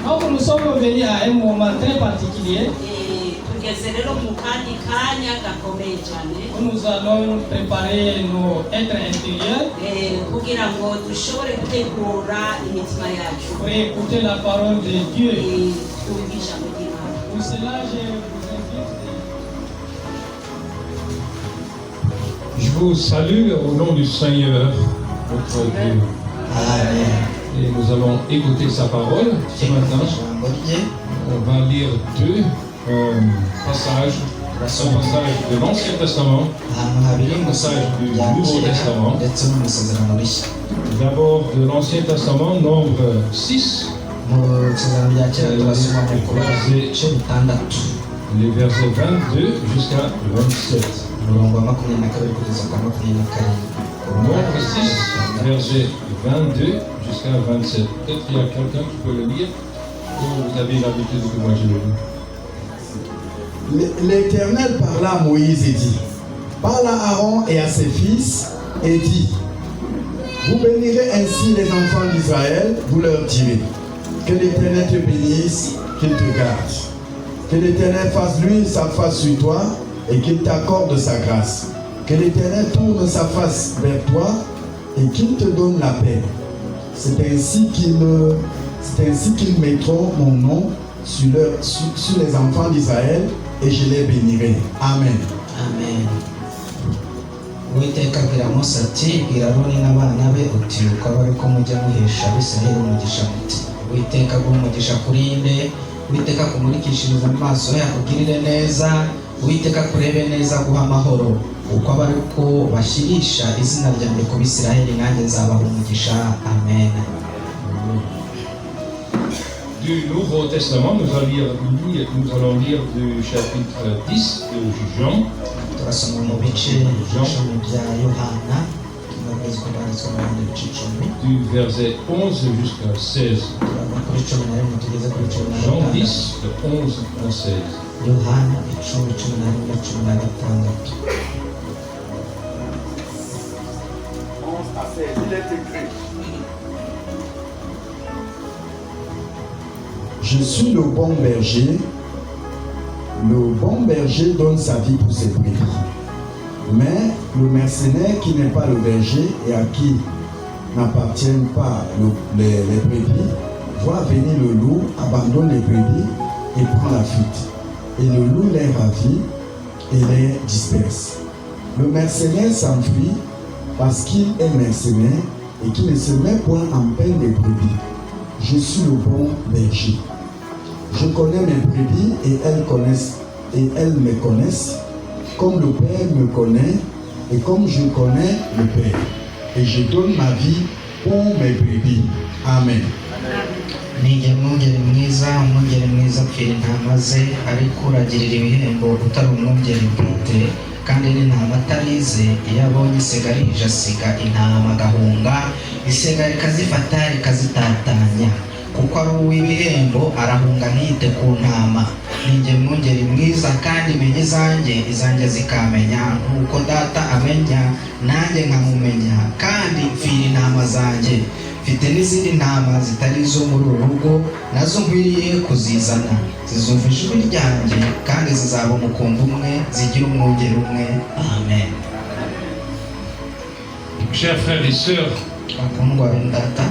Donc nous sommes venus à un moment très particulier. Nous allons préparer nos êtres intérieurs pour écouter la parole de Dieu. Pour cela, je vous salue au nom du Seigneur, notre Dieu. Et nous allons écouter sa parole ce matin. On va lire deux passages. Un passage de l'Ancien Testament et un passage du Nouveau Testament. D'abord de l'Ancien Testament, nombre 6, les versets 22 jusqu'à 27. Nombre 6, verset 22 jusqu'à 27. Peut-être qu'il y a quelqu'un qui peut le lire, ou vous avez l'habitude que moi je le lis. L'Éternel parla à Moïse et dit: parle à Aaron et à ses fils et dit: vous bénirez ainsi les enfants d'Israël, vous leur direz: que l'Éternel te bénisse, qu'il te garde. Que l'Éternel fasse lui sa face sur toi et qu'il t'accorde sa grâce. Que l'Éternel tourne sa face vers toi et qu'il te donne la paix. C'est ainsi qu'ils mettront mon nom sur les enfants d'Israël et je les bénirai. Amen. Amen. Uwiteka abwira Mose ati: bwira Aroni n'abana be uti uko bari ko mujya muhesha Abisirayeli umugisha muti: Uwiteka aguhe umugisha kurinde, Uwiteka akumurikishirize amaso ye akugirire neza, Uwiteka akurebe neza aguha amahoro. Uko bari ko bashyirisha izina ryanjye ku Bisirayeli nanjye nzabaha umugisha. Amen. Du Nouveau Testament, nous allons lire du chapitre 10 de Jean. Du verset 11 jusqu'à 16. Jean 10, de 11 à 16. Il est écrit: je suis le bon berger. Le bon berger donne sa vie pour ses brebis. Mais le mercenaire qui n'est pas le berger et à qui n'appartiennent pas les brebis, voit venir le loup, abandonne les brebis et prend la fuite. Et le loup les ravit et les disperse. Le mercenaire s'enfuit parce qu'il est mercenaire et qu'il ne se met point en peine des brebis. Je suis le bon berger. Je connais mes brebis et elles me connaissent, comme le Père me connaît et comme je connais le Père. Et je donne ma vie pour mes brebis. Amen. Nijye mwungeri mwiza apfira intama ze, ariko uragirira ibihembo utari umwungeri bwite, kandi n'intama atarize iyo abonye isega rije asiga intama agahunga, isega rikazifata rikazitatanya. kuko ari uw'ibihembo arahunga ntiyite ku ntama. Ninjye mwungeri mwiza kandi menya izanjye zikamenya, nk'uko data amenya nanjye nkamumenya, kandi mfira intama zanjye. Mfite n'izindi ntama zitari izo muri uru rugo, nazo nkwiriye kuzizana. Zizumva ijwi ryanjye kandi zizaba umukumbi umwe, zigira umwungeri umwe. Amen. Chers frères et sœurs, bakundwa bene data,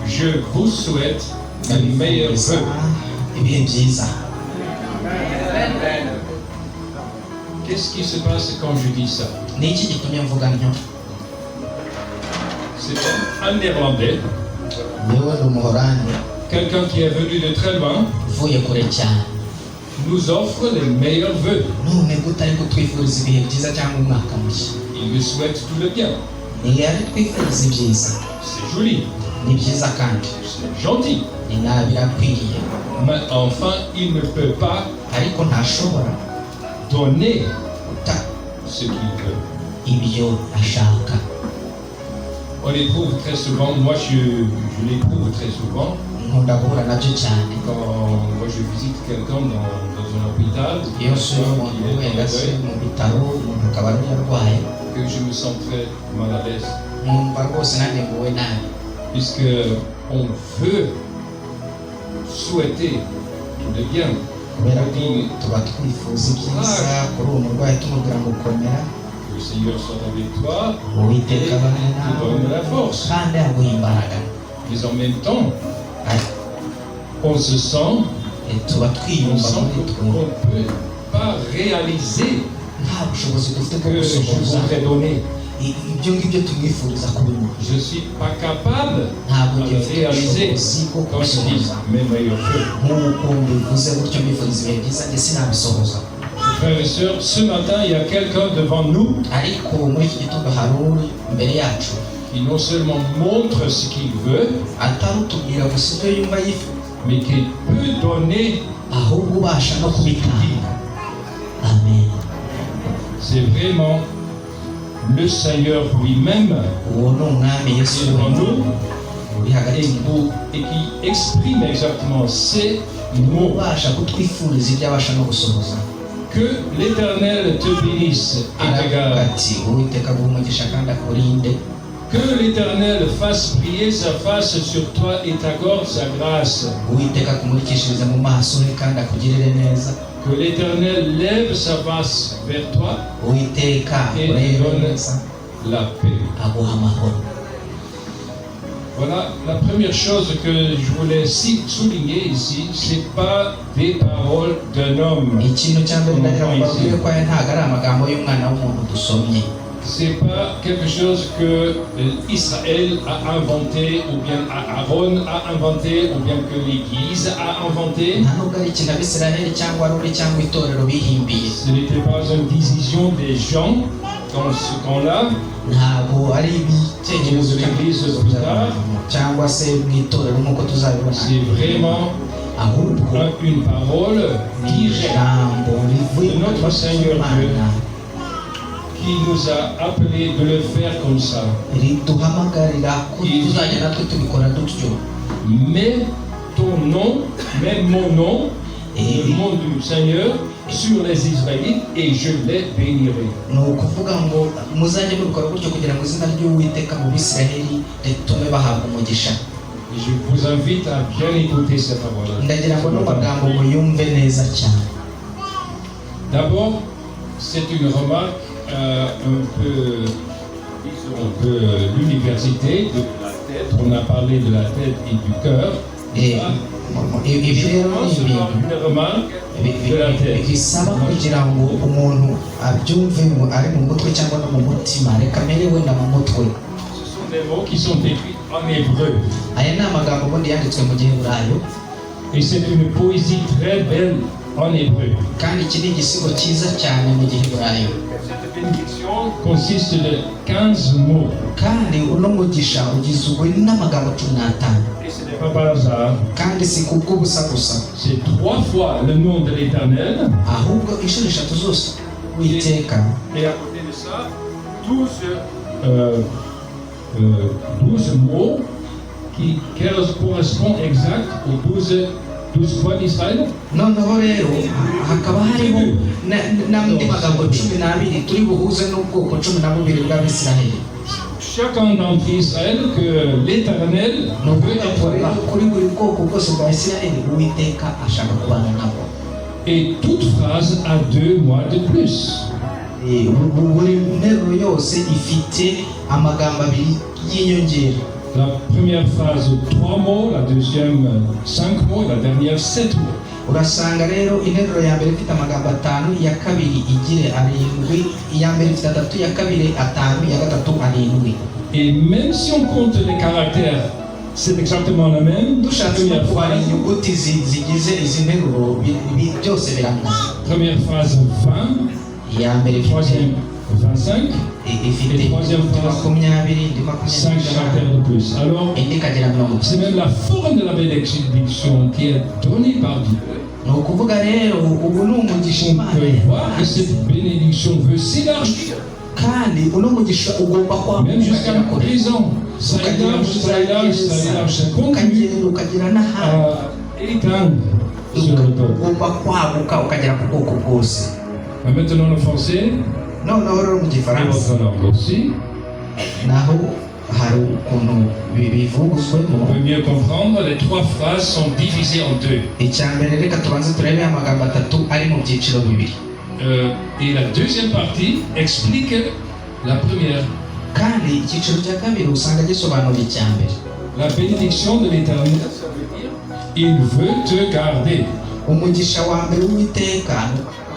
je vous souhaite les meilleurs vœux. ibihe byiza. Qu'est-ce qui se passe quand je dis ça? Ni iki gitumye mvuga ntyo? C'est un Néerlandais, Yewe ndi umuhorandi quelqu'un qui est venu de très loin, uvuye kure cyane, nous offre les meilleurs vœux. none gute ari kutwifuriza ibihe byiza cyangwa umwaka mushya? Il me souhaite tout le bien. Ni ari twifuriza ibyiza, C'est joli, ni byiza kandi c'est gentil. ni nabi birakwiriye, Mais enfin, il ne peut pas ariko ntashobora donner guta ce qu'il veut. ibyo ashaka. On l'éprouve très souvent, moi je l'éprouve très souvent, Nkunda guhura nabyo cyane quand moi je visite quelqu'un dans un hôpital, iyo usuye umuntu qui est wenda en se deuil, mu bitaro, umuntu akaba ari arwaye, que je me sens très mal à l'aise. nkumva rwose nanjye nguwe nabi, Puisque on veut souhaiter tout le bien. kubera On ko dit tuba twifuza ibyiza kuri uwo murwayi tumubwira ngo komera, que le Seigneur soit avec toi uwiteka abane et te donne la nawe force. kandi aguha imbaraga. Mais en même temps, Ariko on se sent, tuba on twiyumva sent muri qu'on twe ne peut pas réaliser nta bushobozi dufite bwo que je gusohoza voudrais donner. ibyo ngibyo tumwifuriza kubimura. Je ne suis pas capable Ntabwo de ngifite réaliser ubushobozi bwo quand je dis kubisohoza. mes meilleurs vœux. Nk'uko mbivuze gutyo mbifuriza ibihe byiza njye sinabisohoza. Frères et sœurs, ce matin, il y a quelqu'un devant nous Ariko muri iki gitondo hari uri imbere yacu qui non seulement montre ce qu'il veut, atari utubwira gusa ibyo yumva yifuza, mais qui peut donner. ahubwo ubasha no kubitanga. Amen. C'est vraiment le Seigneur lui-même Uwo ni umwami qui Yesu est devant nous uri hagati mu et qui exprime exactement ces mots. ubasha kutwifuriza ibyo abasha no gusohoza. Que l'Éternel te bénisse et te Aravuga garde. ati uwiteka aguhe umugisha kandi akurinde, Que l'Éternel fasse briller sa face sur toi et t'accorde sa grâce. uwiteka akumurikishirize mu maso he kandi akugirire neza, Que l'Éternel lève sa face vers toi, uwiteka Et akurebe donne neza, la paix. aguha amahoro. Voilà, la première chose que je voulais souligner ici, c'est pas des paroles d'un homme. Ikintu cya mbere ndagira ngo mbabwire ko aya ntabwo ari amagambo y'umwana w'umuntu dusomye. C'est pas quelque chose que Israël a inventé, ou bien Aaron a inventé, ou bien que l'Église a inventé. Nta nubwo ari ikintu abisiraheli cyangwa aruri cyangwa itorero bihimbiye. Ce n'était pas une décision des gens dans ce temps-là. Ntabwo ari ibitekerezo cyangwa se mu itorero nk'uko tuzabibona, C'est vraiment ahubwo une parole ni directe ijambo rivuye de notre Seigneur Imana qui nous a appelés de le faire comme ça. riduhamagarira ko tuzajya natwe tubikora dutyo. Mets ton nom, mets mon nom, le nom du Seigneur, sur les Israélites et je les bénirai. Ni ukuvuga ngo muzajye mubikora gutyo kugira ngo izina ry'uwiteka mu bisiraheli ritume bahabwa umugisha. Et je vous invite à bien écouter cette parole. Ndagira ngo n'amagambo muyumve neza cyane. D'abord, c'est une remarque un peu l'université de la tête. On a parlé de la tête et du cœur. Ibi rero ni ibintu Une remarque de la tête. bisaba kugira ngo umuntu abyumve ari mu mutwe cyangwa no mu mutima. Reka mbere wenda mu mutwe. Ce sont des mots qui sont écrits en hébreu. Aya ni amagambo ubundi yanditswe mu giheburayo, Et c'est une poésie très belle en hébreu. kandi iki ni igisigo cyiza cyane mu giheburayo. Cette bénédiction consiste de 15 mots. Kandi uno mugisha ugizwe n'amagambo 15. Et ce n'est pas par hasard. Kandi si kubw'ubusa gusa, C'est 3 fois le nom de l'Éternel. ahubwo inshuro 3 zose witeka, Et à côté de ça, 12 mots qui correspond exact aux 12 points d'Israël. noneho rero hakaba hariho n'andi magambo 12 turi buhuze n'ubwoko 12 bw'Abisiraheli. Chacun d'entre Israël que l'Éternel veut être là. kuri buri bwoko bwose bwa Isiraheli Uwiteka ashaka kubana nabo. Et toute phrase a 2 mois de plus. buri nteruro yose ifite amagambo 2 y'inyongera. La première phrase 3 mots, la deuxième 5 mots et la dernière 7 mots. urasanga rero interuro ya mbere ifite amagambo 5, iya kabiri igire 7, iya mbere ifite 3, iya kabiri 5, iya gatatu 7. Et même si on compte les caractères, c'est exactement la même. dushatse Première kubara phrase, inyuguti zigize izi nteruro byose birangana. première phrase 20, iya mbere troisième 25, ifite et troisième phrase 5 caractères de plus. Alors, indi ikagira 20. c'est même la forme de la bénédiction qui est donnée par Dieu. ni ukuvuga rero ubu ni umugisha On Imana peut voir que yatanze. cette bénédiction veut s'élargir, kandi uno mugisha ugomba même jusqu'à kwagura kure. présent. Ça élarge, ça élarge, ça élarge, ça continue ukagenda ukagera n'ahandi à étendre sur le peuple. ugomba kwaguka ukagera ku bwoko bwose. Maintenant le français, noneho rero mu et gifaransa votre langue aussi, naho hari ukuntu bivuguzwemo. on peut mieux comprendre. Les 3 phrases sont divisées en 2. icya mbere reka tubanze turebe amagambo 3 ari mu byiciro 2, Et la deuxième partie explique la première. kandi icyiciro cya kabiri usanga gisobanura icya mbere. La bénédiction de l'Éternel, ça veut dire il veut te garder. umugisha wa mbere w'Uwiteka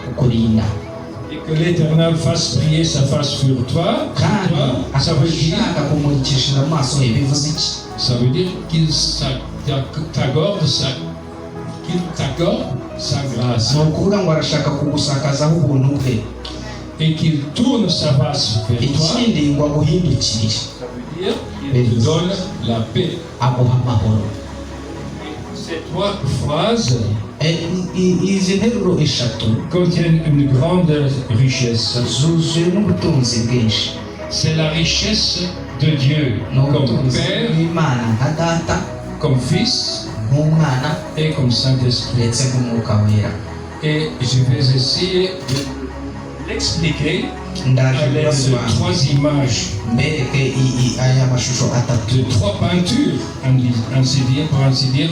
ukurinda, Et que l'Éternel fasse briller sa face sur toi, kandi ça veut dire, ashaka kumurikishiriza mu maso he. bivuze iki? ça veut dire qu'il t'accorde sa grâce. ni ukuvuga ngo arashaka kugusakazaho ubuntu bwe, Et qu'il tourne sa face vers toi, ikindi ngo aguhindukirire, ça veut dire qu'il te donne la paix. aguha amahoro. Ces 3 phrases izi nteruro 3 contiennent une grande richesse. zuzuye n'ubutunzi bwinshi. C'est la richesse de Dieu ni comme ubutunzi Père, bw'Imana nka data, comme Fils nk'umwana et comme Saint-Esprit. ndetse nk'umwuka wera. Et je vais essayer de l'expliquer ndaje à l'aide de kubasobanurira 3 images, mbereke aya mashusho 3 de 3 peintures, pour ainsi dire,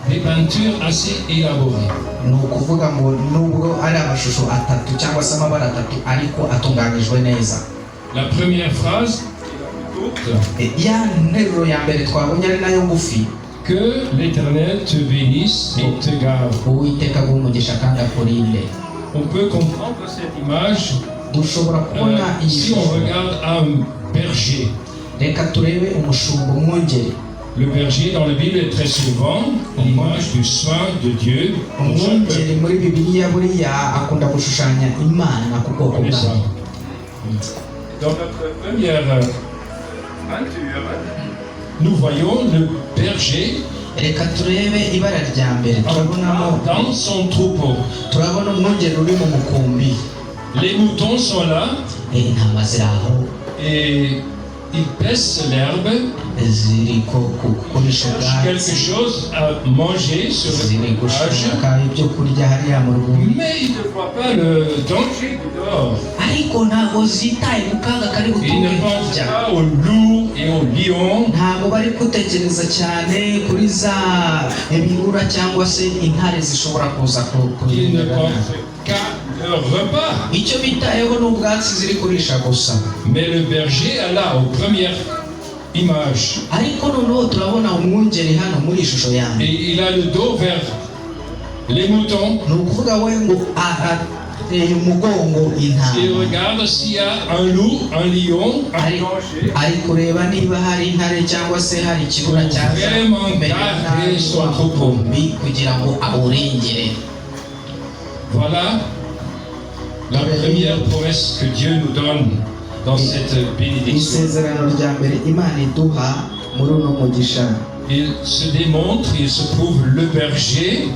des peintures assez élaborées. ni ukuvuga ngo nubwo ari amashusho 3 cyangwa se amabara 3 ariko atunganijwe neza. La première phrase, ya nteruro ya mbere twabonye ari nayo ngufi, que l'Éternel te bénisse et te garde. Uwiteka aguhe umugisha kandi akurinde. On peut comprendre cette image dushobora kubona iyi si on shusho. regarde un berger. reka turebe umushumba umwungeri. Le berger dans la Bible est très souvent l'image du soin de Dieu pour son umwungeri peuple. muri bibiliya buriya akunda gushushanya imana ku bwoko Et ça. bwayo. Dans notre première peinture, nous voyons le berger reka turebe ibara rya mbere turabonamo dans son troupeau. turabona umwungeri uri mu mukumbi. Les moutons sont là intama ziri aho et ils paissent l'herbe, ziri kurisha cherchent quelque ubwatsi, chose à manger sur le ziri page, gushaka ibyo kurya hariya mu rwuri, mais ils ne voient pas le danger du dehors. ariko ntabwo zitaye mu kaga kari Ils gutunga ne pensent hirya. pas aux loups et aux lions. ntabwo bari gutekereza cyane kuri za ibirura cyangwa se intare zishobora kuza Ils ne kubirira. pensent qu'à leur repas. icyo bitayeho ni ubwatsi ziri kurisha gusa. Mais le berger est là, aux premières images. ariko noneho turabona umwungeri hano muri iyi shusho yanjye. Et il a le dos vers les moutons. ni ukuvuga we ngo ateye umugongo Il intama, regarde s'il y a un loup, un lion, un ari danger. ari kureba niba hari intare cyangwa se hari ikibura cyaza Vraiment imbere garder y'aho son troupeau. umukumbi kugira ngo awurengere. Voilà la première promesse que Dieu nous donne dans cette bénédiction. isezerano rya mbere imana iduha muri uno mugisha. Il se démontre, il se prouve le berger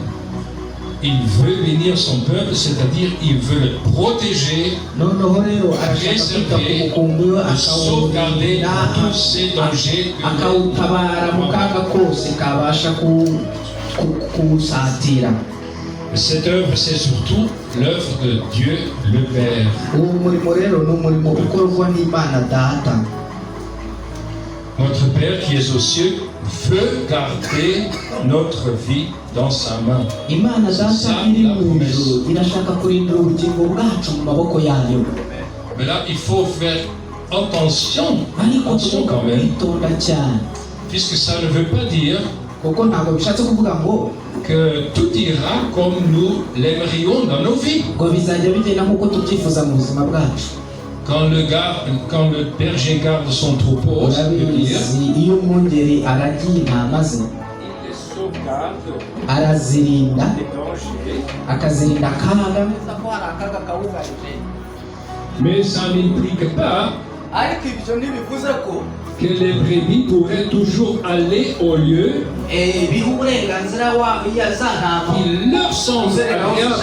il veut bénir son peuple, c'est-à-dire il veut le protéger, préserver, le sauvegarder de tous ces dangers que cette œuvre, c'est surtout l'œuvre de Dieu le Père. Notre Père qui est aux cieux veut garder notre vie dans sa main. Mais là, il faut faire attention quand même, puisque ça ne veut pas dire que tout ira comme nous l'aimerions dans nos vies. Quand le berger garde son troupeau, ça veut dire il les sauvegarde mais ça n'implique pas que les brebis pourraient toujours aller au lieu qui leur semble agréable.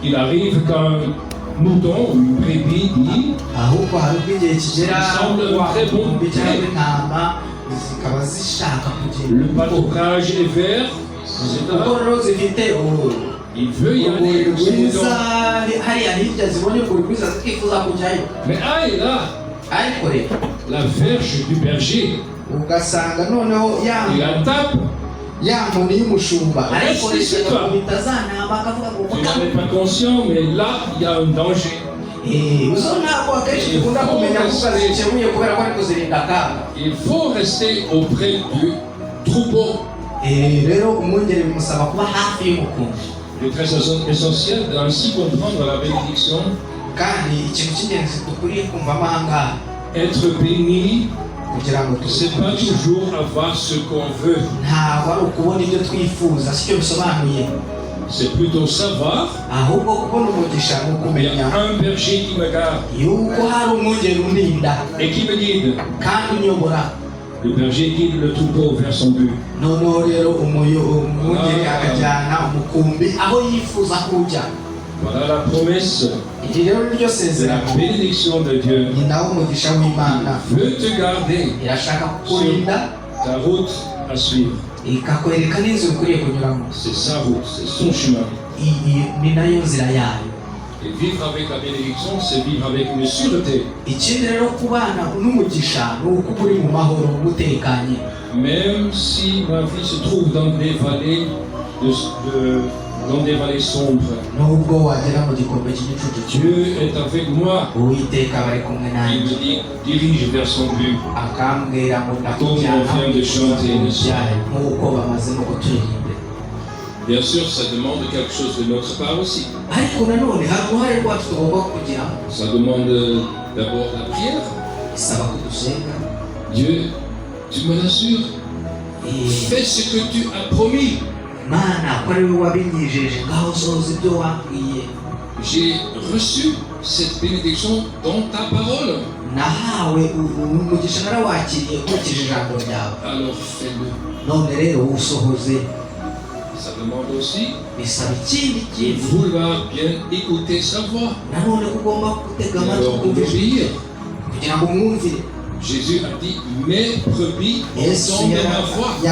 Il arrive qu'un mouton ou une brebis dit ça semble un très bon trait. Le pâturage est vert, etc. Il veut y aller. Mais aïe là, la verge du berger, il la tape. Tu n'en es pas conscient, mais là, il y a un danger. Il faut rester auprès du troupeau. Il est très essentiel d'ainsi comprendre la bénédiction. Être béni, c'est pas toujours avoir ce qu'on veut. C'est plutôt savoir qu'il y a un berger qui me garde et qui me guide. Le berger guide le troupeau vers son but. Voilà la promesse de la bénédiction de Dieu. Il veut te garder sur ta route à suivre. C'est sa route, c'est son chemin. Et vivre avec la bénédiction, c'est vivre avec une sûreté. Même si ma vie se trouve dans des vallées dans des vallées sombres, Dieu est avec moi. Il me dirige vers son but. Comme on vient de chanter. Bien sûr, ça demande quelque chose de notre part aussi. Ça demande d'abord la prière. Dieu, tu me l'assures. Fais ce que tu as promis. J'ai reçu cette bénédiction dans ta parole. Alors fais-le. Ça demande aussi de vouloir bien écouter sa voix. Alors obéir. Jésus a dit, mes brebis entendent ma voix. Et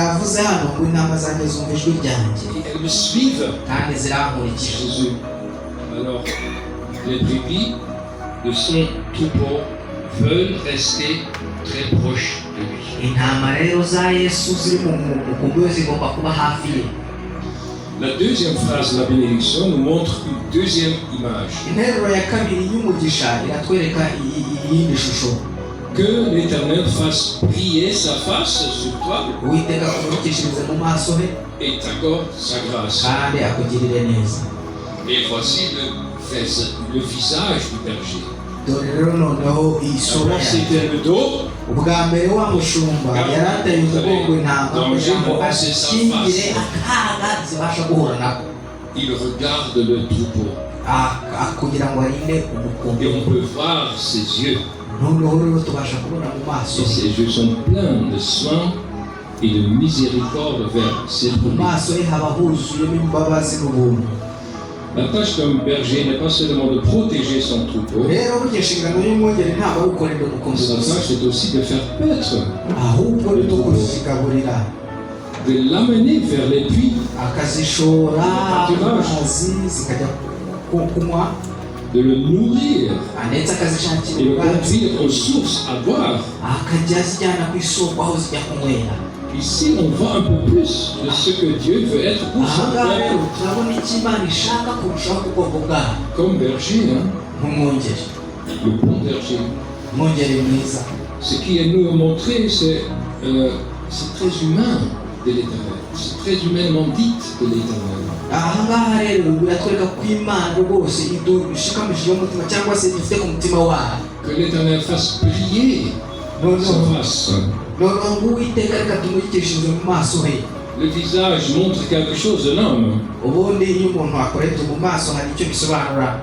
elles me suivent. Jésus. Alors, les brebis de son troupeau veulent rester très proches de lui. La deuxième phrase de la bénédiction nous montre une deuxième image. Que l'Éternel fasse briller sa face sur toi et t'accorde sa grâce. Et voici le visage du berger. D'abord c'était le dos. Il regarde le troupeau. Et on peut voir ses yeux. Et ses yeux sont pleins de soins et de miséricorde vers ses mu brebis. maso ye haba huzuyemo imbabazi n'ubuntu. La tâche d'un berger n'est pas seulement de protéger son troupeau, rero burya inshingano y'umwungeri ntabwo ari ukurinda sa umukumbi gusa, tâche est aussi de faire paître, ahubwo ni no kuzigaburira, de l'amener vers les puits, akazishora amazi zikajya kunywa, de le nourrir ndetse akazishakira et le ubwatsi, conduire aux sources à boire. akajya azijyana ku isoko aho zijya kunywera. Ici, on voit un peu plus de ce que Dieu veut être pour son ahangaha rero peuple. turabona icyo Imana ishaka kurushaho ku bwoko bwayo. Comme berger, hein, Nk'umwungeri, le bon berger. umwungeri mwiza, Ce qui est nous montré, c'est très humain de l'Éternel. C'est très humainement dit de l'Éternel. ahangaha rero biratwereka ko Imana rwose idushikamishije umutima cyangwa se ifite ku mutima wayo. Que l'Éternel fasse briller sa face. noneho ng'uwiteka reka tumurikishije mu maso he. Le visage montre quelque chose de l'homme. ubundi iyo umuntu akorebye mu maso hari icyo bisobanura.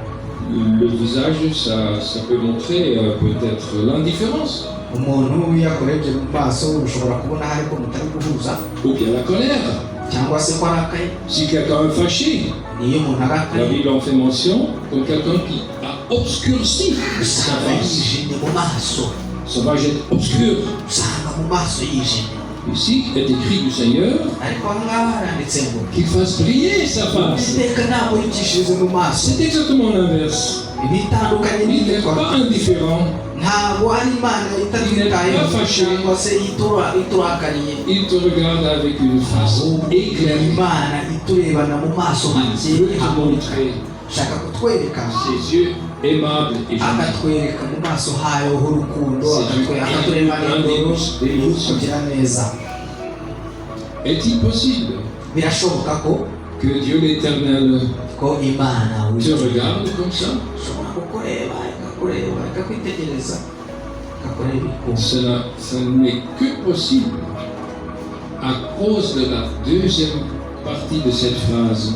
Le visage, ça peut montrer peut-être l'indifférence umuntu iyo akorebye mu maso ushobora kubona hari ko mutari guhuza, ou bien la colère. cyangwa se ko arakaye. Si quelqu'un est fâché, niyo umuntu la arakaye Bible en fait mention comme quelqu'un qui a obscurci sa usanga face. yijimye mu maso, Sa face est obscure. usanga mu maso yijimye. Ici est écrit du Seigneur ariko ahangaha haranditse ngo qu'il fasse briller sa face. uwiteka namurikishirize mu maso. C'est exactement l'inverse. ibitandukanye Il n'ibyo n'est pas twakora, indifférent. ntabwo ari Imana itatwitayeho cyangwa se iturakariye, Il te regarde avec une face éclairée. Imana iturebana mu maso Il veut hakeye te hamurika, montrer shaka kutwereka, ses yeux aimables et gentils. akatwereka mu maso hayo h'urukundo, C'est akaturebana un indoro d'émotion. kugira neza. Est-il possible birashoboka ko que Dieu l'Éternel Imana te regarde comme ça? ushobora kukureba ikakureba ikakwitegereza ikakureba ikumva. Ça n'est que possible à cause de la deuxième partie de cette phrase.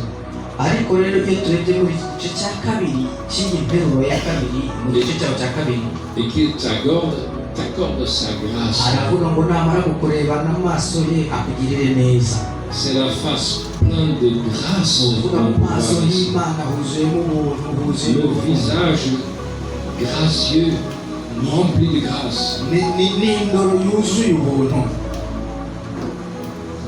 ariko rero iyo turebye mu gice cya kabiri cy'iyi nteruro ya kabiri, mu gice cyaho cya kabiri Et qu'il t'accorde sa grâce. aravuga ngo namara kukureba n'amaso ye akugirire neza. C'est la face pleine de grâce. uvuga mu maso y'Imana huzuyemo ubuntu, huzuyemo Le visage gracieux, rempli de grâce. n'indoro yuzuye ubuntu.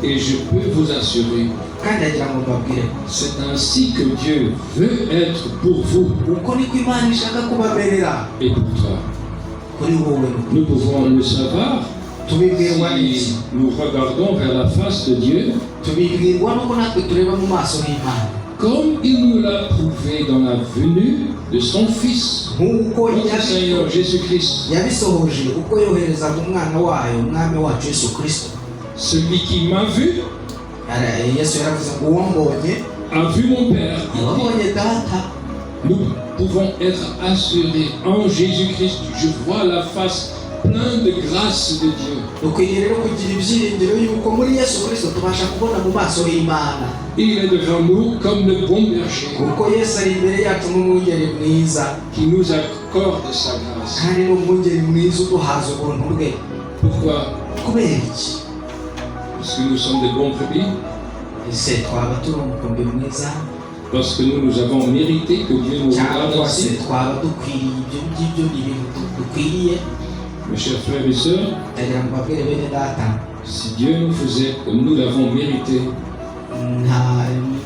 Et je peux vous assurer, kandi agira ngo mbabwire c'est ainsi que Dieu veut être pour vous uko niko Imana ishaka kubamerera et pour toi. kuri wowe. Nous pouvons le savoir tubibwirwa n'iki? si nous regardons vers la face de Dieu, tubibwirwa nuko natwe tureba mu maso y'Imana, comme il nous l'a prouvé dans la venue de son Fils, nk'uko notre Seigneur Jésus-Christ. yabisohoje ubwo yoherezaga umwana wayo, umwami wacu Yesu Kristo. Celui qui m'a vu Yesu yaravuze ngo uwo mbonye a vu mon Père. yabonye data. Nous pouvons être assurés en Jésus-Christ. Je vois la face pleine de grâce de Dieu. dukwiriye rero kugira ibyiringiro yuko muri Yesu Kristo tubasha kubona mu maso y'Imana, Il est devant nous comme le bon berger kuko Yesu ari imbere yacu n'umwungeri mwiza, qui nous accorde sa grâce. kandi n'umwungeri mwiza uduhaza ubuntu bwe. Pourquoi? kubera iki? Parce que nous sommes des bons brebis. ese twaba turi umukumbi mwiza, Parce que nous avons mérité que Dieu nous regarde cyangwa se ainsi. twaba dukwiriye ibyo ngibyo? ni ibintu dukwiriye. Mes chers frères et sœurs, ndagira ngo mbabwire bene data, si Dieu nous faisait comme nous l'avons mérité,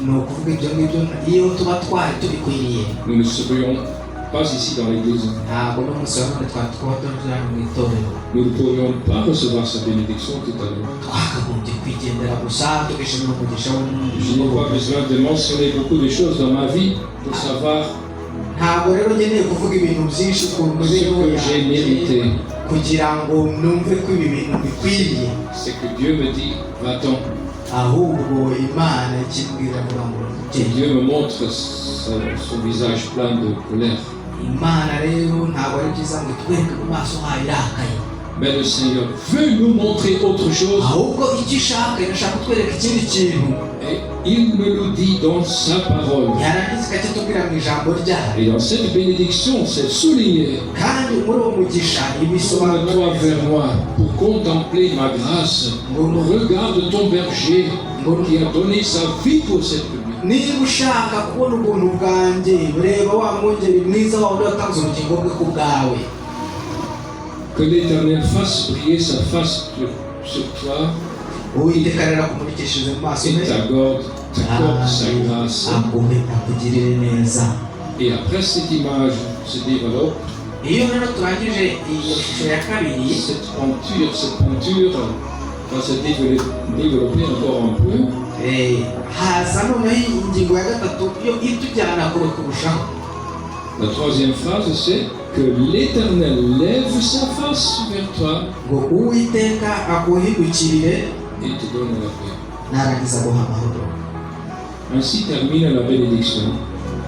ni ukuvuga ibyo ngibyo iyo tuba twari tubikwiriye, nous ne serions pas ici dans l'église. ntabwo n'umunsi wa none twaba turi hano mu itorero. Nous ne pourrions pas recevoir sa bénédiction tout à l'heure. twakagombye kwigendera gusa tugashimira umugisha Je n'ai pas besoin de mentionner beaucoup de choses dans ma vie pour savoir ntabwo rero nkeneye kuvuga ibintu byinshi ku ce mibereho que j'ai mérité. kugira ngo numve ko ibi bintu bikwiriye, C'est que Dieu me dit, va-t'en. ahubwo Imana ikimbwira avuga ngo Et genda. Dieu me montre son visage plein de colère. Imana rero ntabwo ari byiza ngo itwereke mu maso hayo irakaye, Mais le Seigneur veut nous montrer autre chose. ahubwo icyo ishaka irashaka kutwereka ikindi kintu. Et il me le dit dans sa parole. yarangiza akatubwira mu ijambo ryayo. Et dans cette bénédiction, c'est souligné. kandi muri uwo mugisha ibisobanuro Tourne-toi vers moi pour contempler ma grâce. Regarde ton berger qui a donné sa vie pour cette brebis. niba ushaka kubona ubuntu bwanjye reba wa mwungeri mwiza wawe watanze ubugingo bwe ku bwawe. Que l'Éternel fasse briller sa face sur toi uwiteka rero akumurikishije mu maso et t'accorde sa grâce. aguhe akugirire neza. Et après cette image se développe. iyo rero turangije iyo shusho ya kabiri, Cette peinture va se développer encore un peu. haza noneho ingingo ya gatatu yo itujyana kure kurushaho. La troisième phrase, c'est que l'Éternel lève sa face vers toi ngo uwiteka akuhindukirire et te donne la paix. narangiza guha amahoro. Ainsi termine la bénédiction.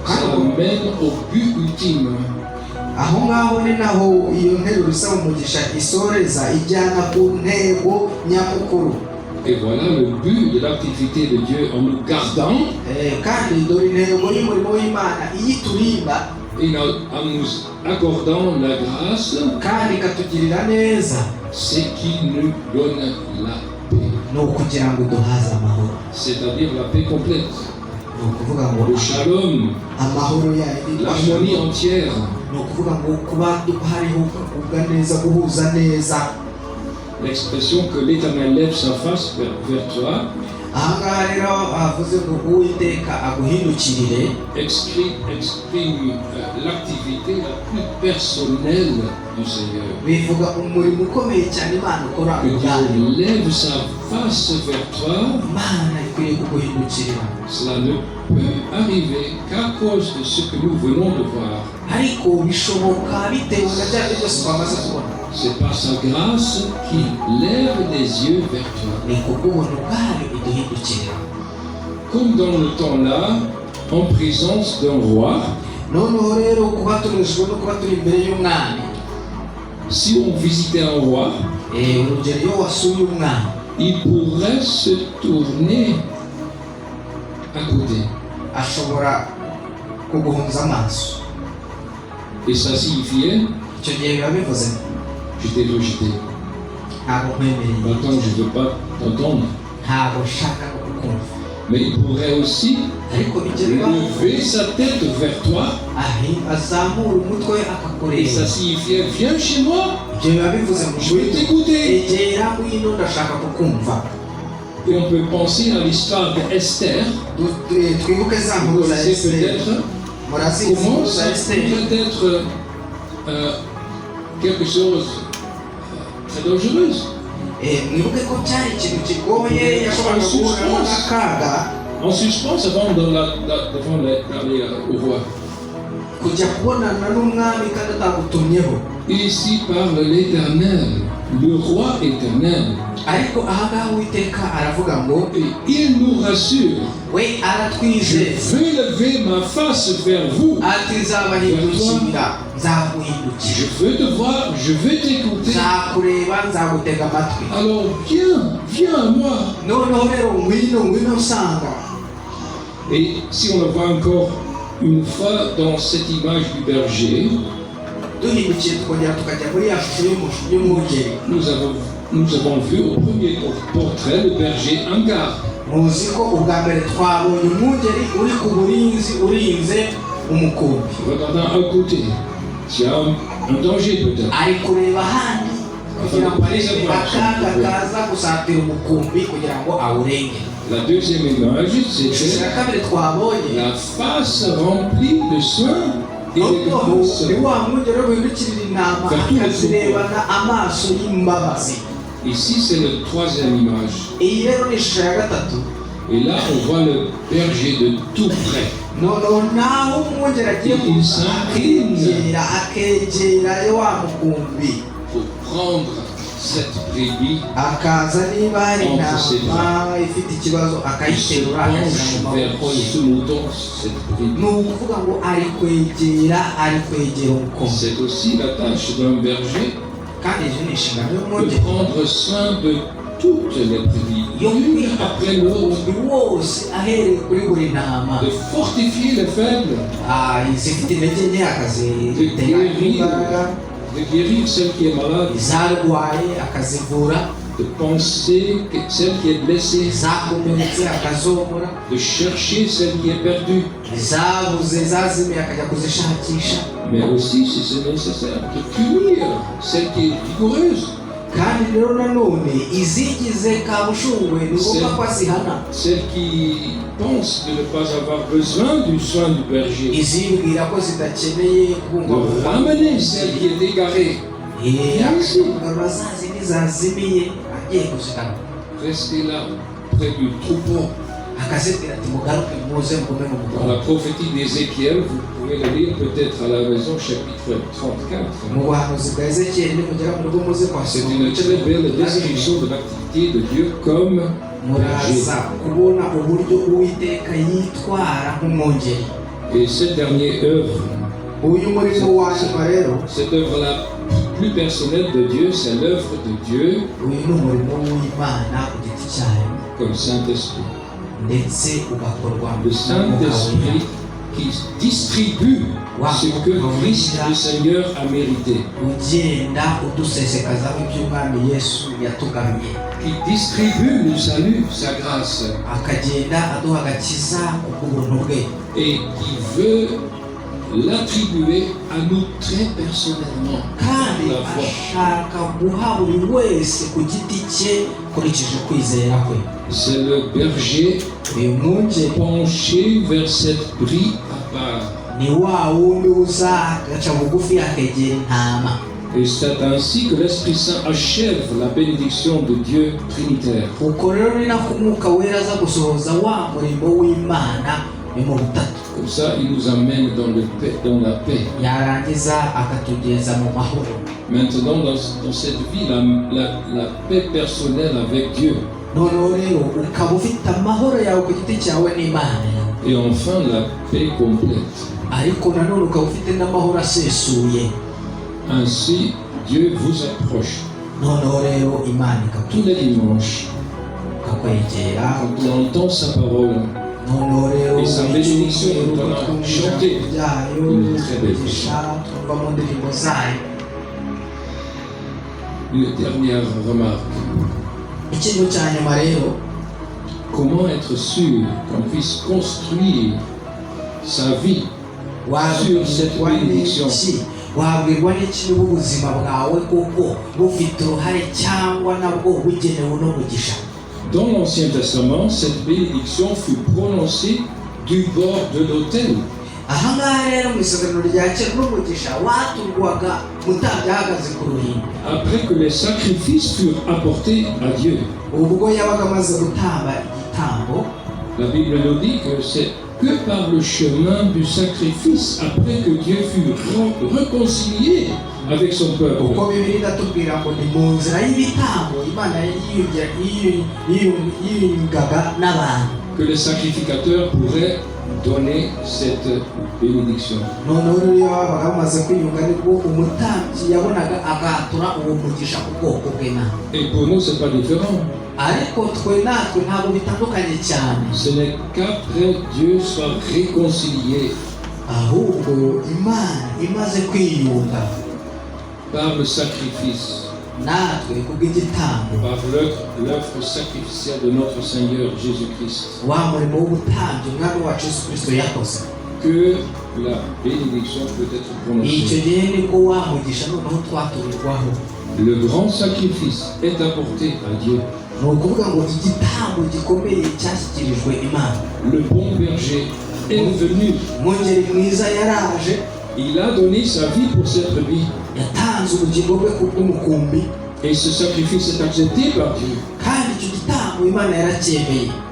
Ça amène au but ultime. aho ngaho ni naho iyo nteruro isaba umugisha isoreza ijyana ku ntego nyamukuru. Et voilà le but de l'activité de Dieu en nous gardant kandi dore intego y'umurimo w'Imana iyo iturinda et en nous accordant la grâce, kandi ikatugirira neza, c'est qu'il nous donne la paix. ni ukugira ngo duhaze amahoro. C'est-à-dire la paix complète, ni ukuvuga ngo le shalom, amahoro yayo l'harmonie entière. ni ukuvuga ngo kuba hariho kugubwa neza, guhuza neza. L'expression que l'Éternel lève sa face vers toi aha ngaha rero havuze ngo uwiteka aguhindukirire exprime l'activité la plus personnelle du Seigneur. bivuga umurimo ukomeye cyane Imana ikora Que ubwayo. Dieu lève sa face vers toi, Imana ikwiye kuguhindukirira, cela ne peut arriver qu'à cause de ce que nous venons de voir. ariko bishoboka bitewe na bya bintu byose twamaze kubona. C'est par sa grâce qu'il lève les yeux vers toi. ni kubw'ubuntu bwayo iduhindukirira. Comme dans le temps-là, en présence d'un roi, noneho rero kuba tunejwe no kuba turi imbere y'umwami, si on visitait un roi, urugero iyo wasuye umwami il pourrait se tourner à côté. ashobora kuguhunza amaso. Et ça signifiait, icyo gihe biba bivuze je t'ai rejeté. ntabwo nkwemereye, Maintenant, je ne veux pas t'entendre. ntabwo nshaka no kukumva. Mais il pourrait aussi ariko ibyo biba lever sa tête vers toi. azamura umutwe we Et akakureba. ça signifiait, viens chez moi, ibyo biba bivuze ngo je vais t'écouter. egera ngwino ndashaka kukumva. Et on peut penser à l'histoire d'Esther. twibuke za Vous nkuru za connaissez Esiteri. peut-être murazizi comment inkuru ça za Esiteri. pourrait être quelque chose très dangereux. mwibuke ko cyari ikintu kigoye yashoboraga guhura n'akaga En suspens avant d'aller au roi. kujya kubonana n'umwami kandi atagutumyeho. Ici parle l'Éternel, le roi éternel. ariko aha ngaha Uwiteka aravuga ngo Et il nous rassure. we Je aratwizeza vais lever ma face vers vous. ati nzabahindukirira, nzaguhindukira, Je veux te voir, je vais t'écouter. nzakureba, nzagutega amatwi. Alors viens à moi. noneho rero ngwino nsanga. Et si on le voit encore une fois dans cette image du berger, duhindukiye tukongera tukajya muri ya shusho y'umwungeri, nous avons vu au premier portrait le berger en garde. muzi ko ubwa mbere twabonye umwungeri uri ku burinzi urinze umukumbi, Regardant à côté, s'il y a un danger peut-être. ari kureba ahandi kugira ngo arebe akaga kaza gusatira umukumbi kugira ngo awurenge. La deuxième image, ishusho c'était ya kabiri twabonye la face remplie de soins et de grâce. ni wa mwungeri wihindukirira intama akazirebana amaso y'imbabazi. Ici, c'est la troisième image. iyi rero ni ishusho ya gatatu. Et là, on voit le berger de tout près. noneho naho umwungeri agiye akegera wa mukumbi Pour prendre cette brebis, akaza niba hari intama ifite ikibazo il se akayiterura akayishyira mu penche vers maboko ye. ce mouton, cette brebis. ni ukuvuga ngo ari kwegera umukumbi. C'est aussi la tâche d'un berger kandi izo ni inshingano de y'umwungeri prendre soin de toutes les brebis, l'une après l'autre, de fortifier les faibles, de guérir celle qui est malade, de penser celle qui est blessée, de chercher celle qui est perdue, mais aussi, si c'est nécessaire, de punir celle qui est vigoureuse, celle qui pense de ne pas avoir besoin du soin du berger, de ramener celle qui est égarée. Restez là, près du troupeau. Dans la prophétie d'Ézéchiel, vous pouvez le lire peut-être à la maison, chapitre 34. C'est une très belle description de l'activité de Dieu comme berger. Et cette dernière œuvre, cette œuvre-là plus personnelle de Dieu, c'est l'œuvre de Dieu comme Saint-Esprit. Le Saint-Esprit qui distribue ce que Christ le Seigneur a mérité. Qui distribue le salut, sa grâce. Et qui veut l'attribuer à nous très personnellement. C'est le berger penché vers cette brie à part. Et c'est ainsi que l'Esprit Saint achève la bénédiction de Dieu Trinitaire. Comme ça, il nous amène dans la paix. Maintenant, dans cette vie, la paix personnelle avec Dieu. Et enfin, la paix complète. Ainsi, Dieu vous approche. Tous les dimanches, quand on entend sa parole, et sa bénédiction, nous allons chanter une très belle chanson. Une dernière remarque. Comment être sûr qu'on puisse construire sa vie sur cette bénédiction? Dans l'Ancien Testament, cette bénédiction fut prononcée du bord de l'autel. Après que les sacrifices furent apportés à Dieu. La Bible nous dit que c'est que par le chemin du sacrifice, après que Dieu fut réconcilié avec son peuple, que les sacrificateurs pourraient donner cette bénédiction. Et pour nous, ce n'est pas différent. Ce n'est qu'après Dieu soit réconcilié par le sacrifice, par l'œuvre sacrificielle de notre Seigneur Jésus-Christ, que la bénédiction peut être prononcée. Le grand sacrifice est apporté à Dieu. Le bon berger est venu. Il a donné sa vie pour cette brebis. Et ce sacrifice est accepté par Dieu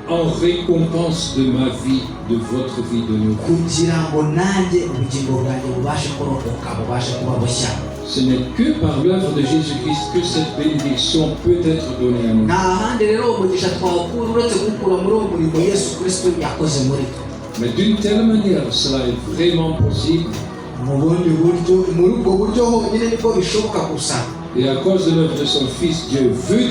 en récompense de ma vie, de votre vie, de nous. Ce n'est que par l'œuvre de Jésus-Christ que cette bénédiction peut être donnée à nous. Mais d'une telle manière, cela est vraiment possible. Et à cause de l'œuvre de son Fils, Dieu veut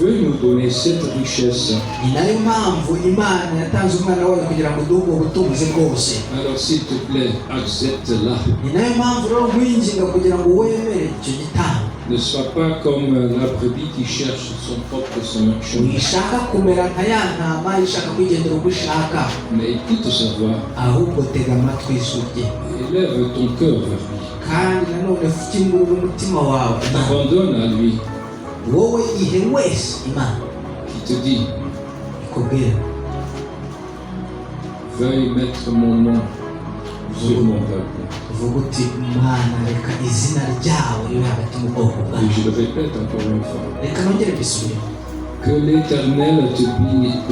veut nous donner cette richesse. Ni nayo mpamvu Imana yatanze umwana wayo kugira ngo duhe ubutunzi bwose. Alors s'il te plaît, accepte-la. Ni nayo mpamvu rero nkwinginga kugira ngo wemere icyo gitambo. Ne sois pas comme la brebis qui cherche son propre chemin. Wishaka kumera nka ya ntama ishaka kwigendera uko ishaka. Mais écoute sa voix. Ahubwo tega amatwi ijwi rye. Élève ton cœur vers lui. Kandi nanone fungura umutima wawe. T'abandonne à lui. Wowe ihe wese Imana Qui te dit, ikubwira veuille mettre mon nom sur mon peuple. uvuga uti Imana reka izina ryawe ribe hagati mu bwoko Et bwawe. je le répète encore une fois. Reka nongere mbisubire. Que l'Éternel te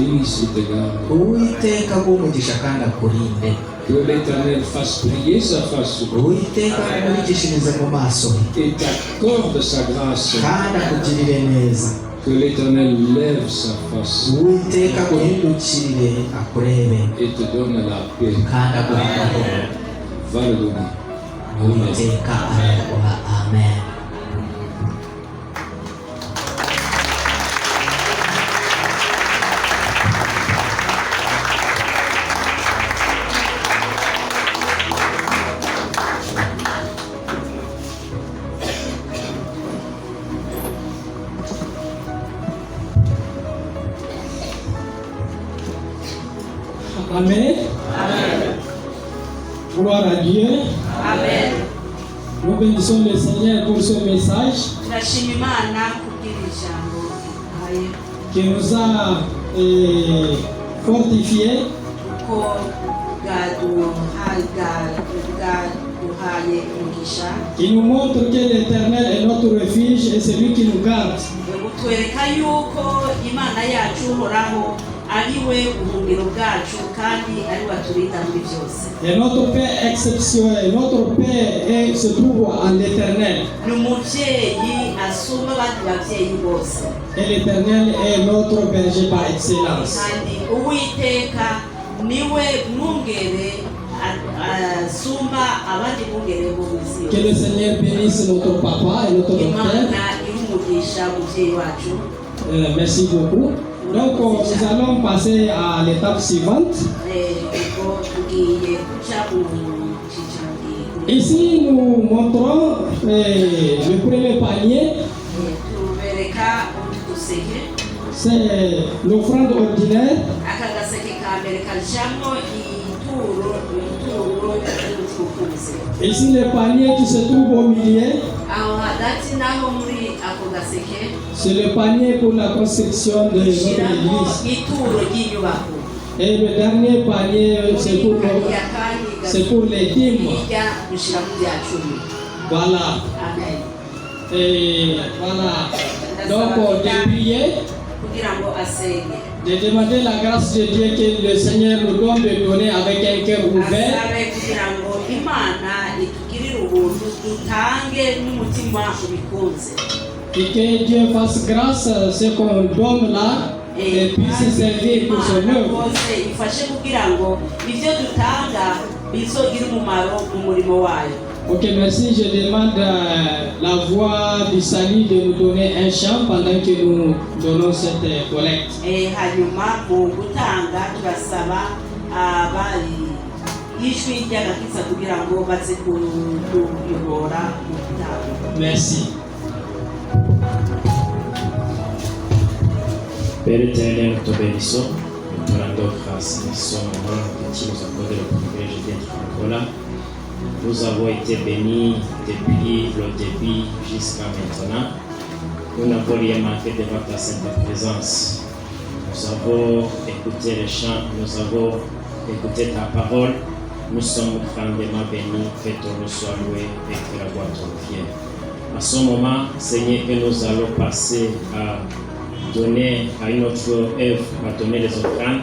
bénisse et te garde. Uwiteka agumugisha kandi akurinde. Que l'Éternel fasse briller sa face sur toi Uwiteka amurikishirize mu maso he et t'accorde sa grâce. kandi akugirire neza. Que l'Éternel lève sa face Uwiteka aguhindukirire akurebe et te donne la paix. kandi aguhe amahoro. Va le donner. Amen. Uwiteka araguha. Amen. Amen. Gloire à Dieu. Amen. Nous bénissons le Seigneur pour ce message Turashima Imana kubwira ijambo ahaye qui nous a fortifiés kuko gaduhaye umugisha qui nous montre que l'Éternel est notre refuge et celui qui nous garde. gutwereka yuko Imana yacu uhoraho ari we ubuhungiro bwacu kandi ari we aturinda muri byose. Et notre Père exceptionnel, notre Père se trouve en l'Éternel. Ni umubyeyi asumba abandi babyeyi bose Et l'Éternel est notre berger par excellence. kandi Uwiteka niwe mwungere asumba abandi bungere bo mu isi Que le yose. Seigneur bénisse notre papa et notre Imana docteur. irumugisha umubyeyi wacu. Merci beaucoup. Donc, nous allons passer à l'étape suivante. Ubwo tugiye kuja mu cyiciro Ici, nous montrons le premier panier. tubereka uduseke. C'est l'offrande ordinaire. Aka gaseke ka mbere kajamo ituro ry'ubucuruzi. Ici, le panier qui se trouve au milieu. Aho hagati naho muri ako gaseke C'est le panier pour la construction de notre ushyiramo église. ituro ry'inyubako. Et le dernier panier, c'est pour les dîmes. hirya dushyiramo ibya cumi. Voilà. Amen. Et voilà. Donc, de prier, kugira ngo asenge de demander la grâce de Dieu que le Seigneur nous donne de donner avec un cœur ouvert. asabe kugira ngo Imana itugirire ubuntu dutange n'umutima ubikunze. Et que Dieu fasse grâce à ce qu'on donne là et puisse servir pour son Imana œuvre. rwose ifashe kugira ngo ibyo dutanga bizogire umumaro mu murimo wayo. Ok, merci. Je demande à la voix du salut de nous donner un chant pendant que nous donnons cette collecte. Hanyuma mu gutanga turasaba abari ijwi ry'agakiza kugira ngo baze kuyobora mu gutanga. Merci. Père éternel, nous te bénissons, nous te rendons grâce, nous sommes heureux que tu nous accordes le privilège d'être encore là. Nous avons été bénis depuis le début jusqu'à maintenant. Nous n'avons rien manqué devant ta sainte présence. Nous avons écouté les chants, nous avons écouté ta parole. Nous sommes grandement bénis, que ton nom soit loué et que la gloire te revienne. À ce moment, Seigneur, que nous allons passer à donner à une autre œuvre, à donner les offrandes.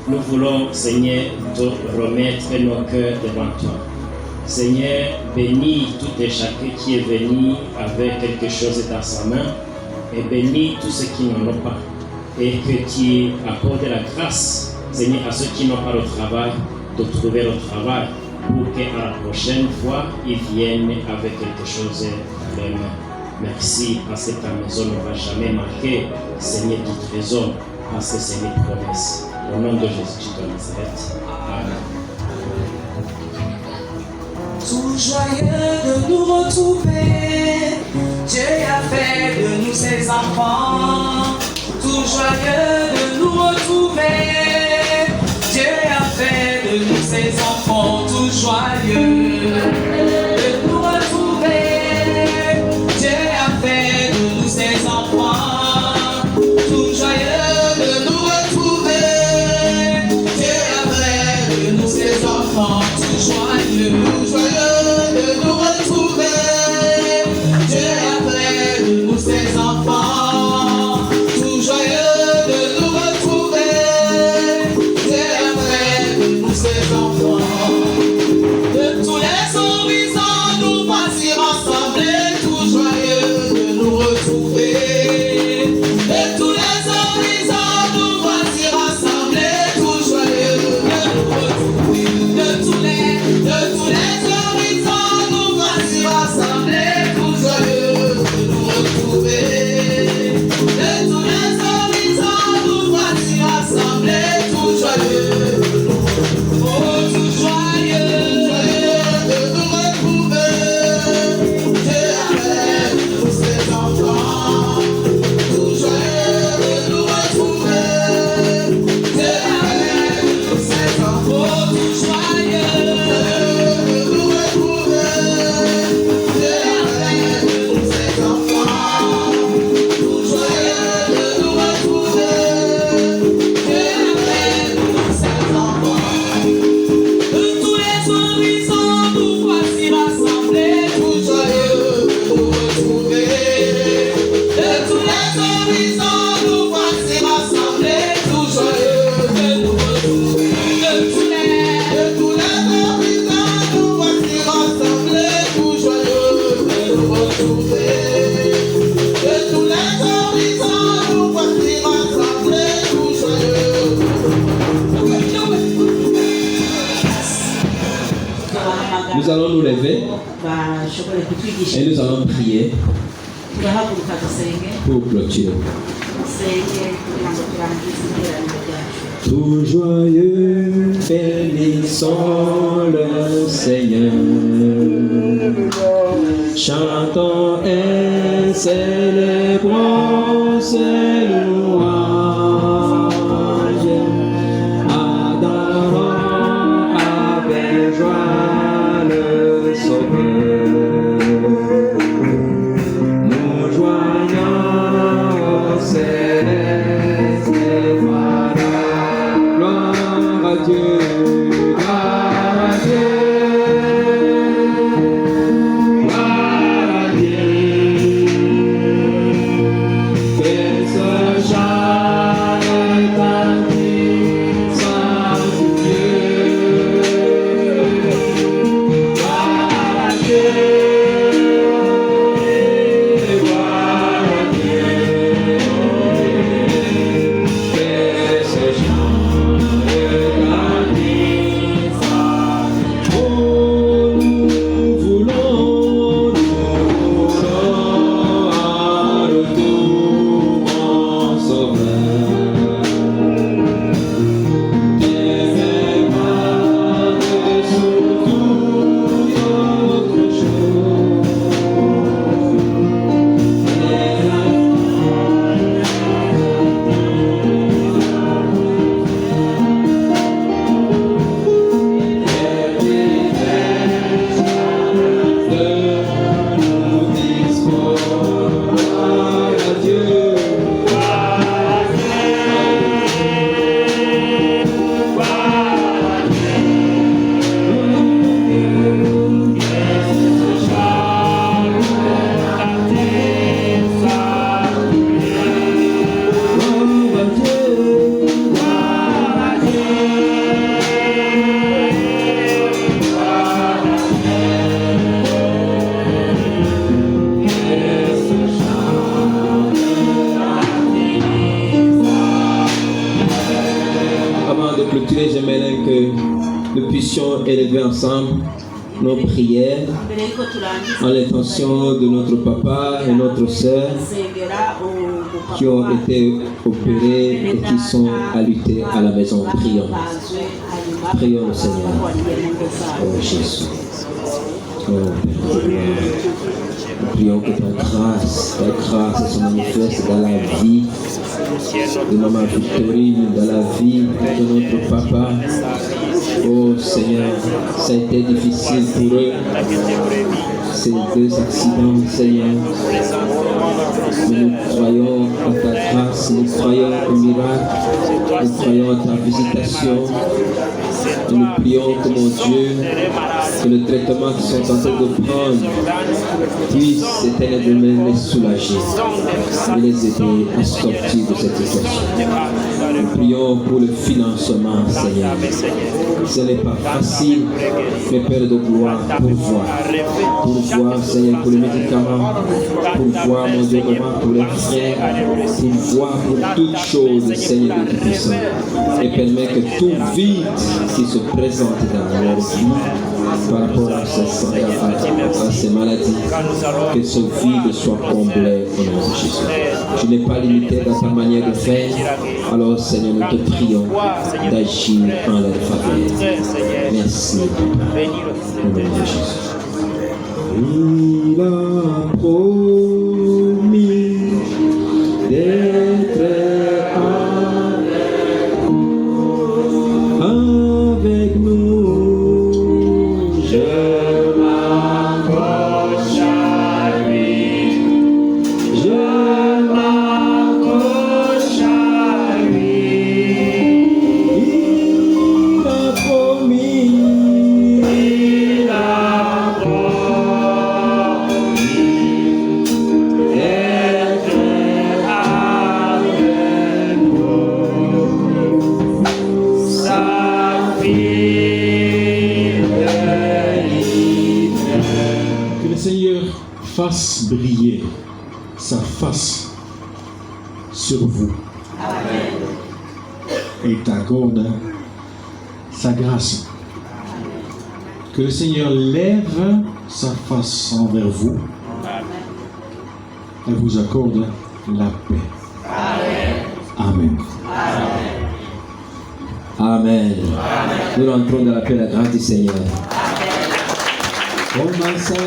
Nous voulons, Seigneur, te remettre nos cœurs devant toi. Seigneur, bénis tout et chacun qui est venu avec quelque chose dans sa main et bénis tous ceux qui n'en ont pas. Et que tu accordes la grâce, Seigneur, à ceux qui n'ont pas le travail, de trouver le travail pour qu'à la prochaine fois, ils viennent avec quelque chose dans les mains. Merci parce que ta maison ne va jamais manquer. Seigneur, du trésor, parce que c'est une promesse. Au nom de Jésus de Nazareth. Amen. Tout joyeux de nous retrouver, Dieu a fait de nous ses enfants. Tout joyeux de nous retrouver, Dieu a fait de nous ses enfants. Tout joyeux de nous retrouver, Dieu a fait de nous ses enfants. Tout joyeux de nous retrouver, Dieu a fait de nous ses enfants. Tout joyeux de nous retrouver, Dieu a fait de nous ses enfants. Tout joyeux de nous retrouver, Dieu a fait de nous ses enfants. De tous les horizons nous voici rassemblés, tout joyeux de nous retrouver. De tous les horizons nous voici rassemblés, tout joyeux de nous retrouver. De tous les horizons nous voici rassemblés, tout joyeux de nous retrouver. De tous les horizons nous voici rassemblés, tout joyeux de nous retrouver. Oh, tout joyeux de nous retrouver. Dieu a fait de nous ses enfants. Tout joyeux de nous retrouver. Dieu a fait de nous ses enfants. Oh, tout joyeux de nous retrouver. Dieu a fait de nous ses enfants. Tout joyeux de nous retrouver. Dieu a fait de nous ses enfants. De tous les horizons nous voici rassemblés, tout joyeux de nous retrouver. De tous les horizons nous voici rassemblés, tout joyeux de nous retrouver. De tous les horizons nous voici rassemblés, tout joyeux de nous retrouver. De tous les horizons nous voici rassemblés, tout joyeux de nous retrouver. Nous allons nous lever bashobore kutwigisha et nous allons prier turahaguruka dusenge pour clôturer. dusenge kugira ngo turangize iteraniro ryacu. Tout joyeux, bénissons le Seigneur. Chantons et célébrons ses louanges. Adorons avec joie le Sauveur. Nous joignons au céleste et voilà. Gloire à Dieu, gloire à Dieu, gloire à Dieu. Que ce chant retentisse en Dieu. Gloire à Dieu, gloire à Dieu. Que ce chant retentisse en Dieu. Oh, nous voulons un retour en Sauveur. Et même sur toute autre chose. De nous dispose à Dieu. Avant de clôturer, j'aimerais que nous puissions élever ensemble nos prières en l'intention de notre papa et notre sœur qui ont été opérés et qui sont à lutter à la maison. Prions. Prions le Seigneur. Oh Jésus. Oh Père. Prions que ta grâce se manifeste dans la vie de Maman Victorine, dans la vie de notre papa. Oh Seigneur, ça a été difficile pour eux, ces 2 accidents, Seigneur. Mais nous croyons à ta grâce, nous croyons au miracle, nous croyons à ta visitation. Et nous prions que mon Dieu, que le traitement qu'ils sont en train de prendre puisse éternellement les soulager et les aider à sortir de cette situation. Nous prions pour le financement, Seigneur. Ce n'est pas facile, mais Père de gloire, pourvoir, Seigneur, pour les médicaments, pourvoir, mon Dieu, pour les frères, pourvoir pour toutes choses, Seigneur de Tout-Puissant. Et permet que tout vide qui se présente dans leur vie par rapport à ces maladies, que ce vide soit comblé au nom de Jésus. Tu n'es pas limité dans ta manière de faire, alors Seigneur, nous te prions d'agir en leur faveur. Merci, au nom de Jésus. Il a promis d'être avec nous. Je m'accroche à lui. Je m'accroche à lui. Il a promis. Il a promis d'être avec nous. Sa fidélité. Que le Seigneur fasse briller sa face sur vous. Et t'accorde sa grâce. Que le Seigneur lève sa face envers vous et vous accorde la paix. Amen. Amen. Nous rentrons dans la paix et la grâce du Seigneur. Comment ça va?